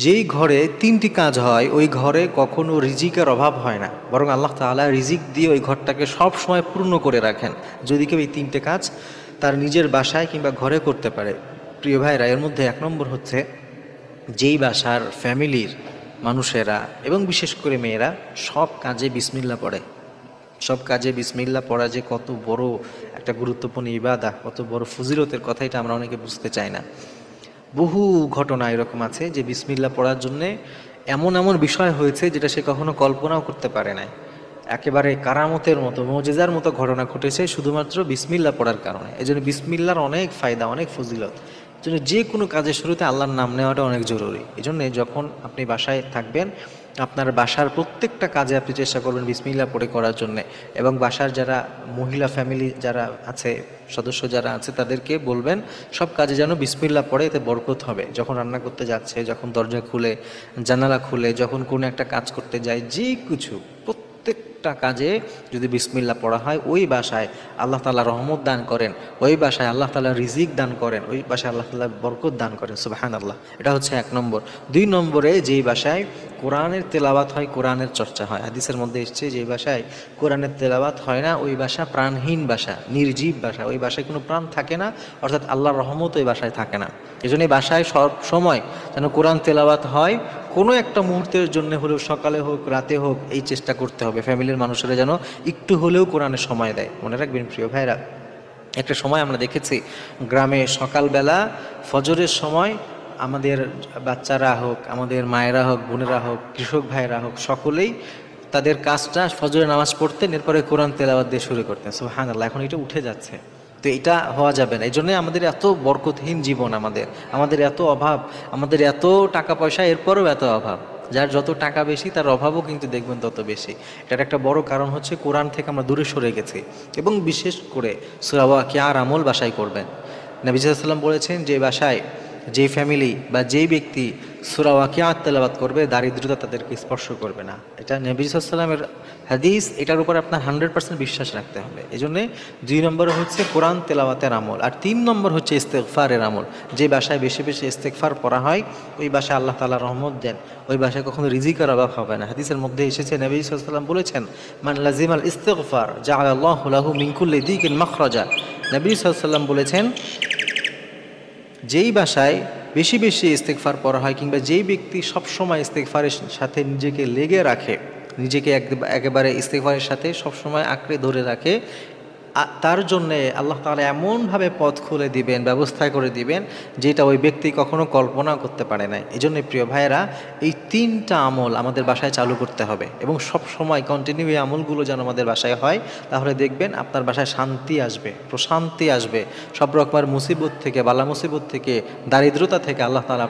যেই ঘরে তিনটি কাজ হয় ওই ঘরে কখনো রিজিকের অভাব হয় না, বরং আল্লাহ তাআলা রিজিক দিয়ে ওই ঘরটাকে সব সময় পূর্ণ করে রাখেন যদি কেউ এই তিনটে কাজ তার নিজের বাসায় কিংবা ঘরে করতে পারে। প্রিয় ভাইরা, এর মধ্যে এক নম্বর হচ্ছে যেই বাসার ফ্যামিলির মানুষেরা এবং বিশেষ করে মেয়েরা সব কাজে বিসমিল্লাহ পড়ে। সব কাজে বিসমিল্লাহ পড়া যে কত বড় একটা গুরুত্বপূর্ণ ইবাদা, কত বড় ফজিলতের কথা, এটা আমরা অনেকে বুঝতে চাই না। বহু ঘটনা এরকম আছে যে বিসমিল্লাহ পড়ার জন্যে এমন এমন বিষয় হয়েছে যেটা সে কখনো কল্পনাও করতে পারে নাই। একেবারে কারামতের মতো, মুজিজার মতো ঘটনা ঘটেছে শুধুমাত্র বিসমিল্লাহ পড়ার কারণে। এই জন্য বিসমিল্লার অনেক ফায়দা, অনেক ফজিলত। এই জন্য যে কোনো কাজের শুরুতে আল্লাহর নাম নেওয়াটা অনেক জরুরি। এই জন্যে যখন আপনি বাসায় থাকবেন, আপনার বাসার প্রত্যেকটা কাজে আপনি চেষ্টা করবেন বিসমিল্লাহ পড়ে করার জন্যে। এবং বাসার যারা মহিলা ফ্যামিলি যারা আছে, সদস্য যারা আছে, তাদেরকে বলবেন সব কাজে যেন বিসমিল্লাহ পড়ে, এতে বরকত হবে। যখন রান্না করতে যাচ্ছে, যখন দরজা খুলে, জানালা খুলে, যখন কোনো একটা কাজ করতে যায়, যে কিছু প্রত্যেকটা কাজে যদি বিসমিল্লাহ পড়া হয়, ওই বাসায় আল্লাহ তাআলা রহমত দান করেন, ওই বাসায় আল্লাহ তাআলা রিজিক দান করেন, ওই বাসায় আল্লাহ তাআলা বরকত দান করেন। সুবহানাল্লাহ। এটা হচ্ছে এক নম্বর। দুই নম্বরে, যেই বাসায় কোরআনের তেলাওয়াত হয়, কোরআনের চর্চা হয়, হাদিসের মধ্যে এসছে যে বাসায় কোরআনের তেলাওয়াত হয় না ওই বাসা প্রাণহীন বাসা, নির্জীব বাসা, ওই বাসায় কোনো প্রাণ থাকে না, অর্থাৎ আল্লাহর রহমত ওই বাসায় থাকে না। এই জন্য এই বাসায় সব সময় যেন কোরআন তেলাওয়াত হয়। কোনো একটা মুহূর্তের জন্য হলেও, সকালে হোক রাতে হোক, এই চেষ্টা করতে হবে ফ্যামিলির মানুষেরা যেন একটু হলেও কোরআনের সময় দেয়। মনে রাখবেন প্রিয় ভাইরা, একটা সময় আমরা দেখেছি গ্রামে সকালবেলা ফজরের সময় আমাদের বাচ্চারা হোক, আমাদের মায়েরা হোক, বোনেরা হোক, কৃষক ভাইয়েরা হোক, সকলেই তাদের কাজটা ফজরের নামাজ পড়তেন, এরপরে কোরআন তেলাওয়াত দিয়ে শুরু করতেন। সুবহানাল্লাহ। এখন এটা উঠে যাচ্ছে, তো এটা হওয়া যাবে না। এই জন্যই আমাদের এত বরকতহীন জীবন, আমাদের এত অভাব, আমাদের এত টাকা পয়সা, এরপরেও এত অভাব। যার যত টাকা বেশি তার অভাবও কিন্তু দেখবেন তত বেশি। এটার একটা বড় কারণ হচ্ছে কোরআন থেকে আমরা দূরে সরে গেছি। এবং বিশেষ করে সূরা ওয়াকিয়ার আমল বাসায় করবেন। নবী সাল্লাল্লাহু আলাইহি ওয়াসাল্লাম বলেছেন, যে বাসায়, যে ফ্যামিলি বা যেই ব্যক্তি সূরা ওয়াকিয়াত তেলাওয়াত করবে, দারিদ্রতা তাদেরকে স্পর্শ করবে না। এটা নবী সাল্লাল্লাহু আলাইহি ওয়াসাল্লামের হাদিস, এটার উপর আপনার 100% বিশ্বাস রাখতে হবে। এই জন্যে 2 নম্বর হচ্ছে কোরআন তেলাওয়াতের আমল, আর 3 নম্বর হচ্ছে ইস্তেগফারের আমল। যে বাসায় বেশি বেশি ইস্তেগফার পড়া হয়, ওই বাসায় আল্লাহ তাআলা রহমত দেন, ওই বাসায় কখনো রিজিকের অভাব হবে না। হাদিসের মধ্যে এসেছে, নবী সাল্লাল্লাহু আলাইহি ওয়াসাল্লাম বলেছেন, মান লাজিমাল ইস্তিগফার জাআলাল্লাহু লাহু মিন কুল্লি দিকিন মাখরাজা। নবী সাল্লাল্লাহু আলাইহি ওয়াসাল্লাম বলেছেন, যেই বাসায় বেশি বেশি ইস্তেগফার পড়া হয়, কিংবা যেই ব্যক্তি সবসময় ইস্তেগফারের সাথে নিজেকে লেগে রাখে, নিজেকে একেবারে ইস্তেগফারের সাথে সবসময় আঁকড়ে ধরে রাখে, তার জন্যে আল্লাহ তাআলা এমনভাবে পথ খুলে দিবেন, ব্যবস্থা করে দিবেন, যেটা ওই ব্যক্তি কখনো কল্পনা করতে পারে নাই। এই জন্য প্রিয় ভাইয়েরা, এই 3টা আমল আমাদের বাসায় চালু করতে হবে এবং সব সময় কন্টিনিউ এই আমলগুলো যেন আমাদের বাসায় হয়। তাহলে দেখবেন আপনার বাসায় শান্তি আসবে, প্রশান্তি আসবে, সব রকমের মুসিবত থেকে, বালা মুসিবত থেকে, দারিদ্রতা থেকে আল্লাহ তাআলা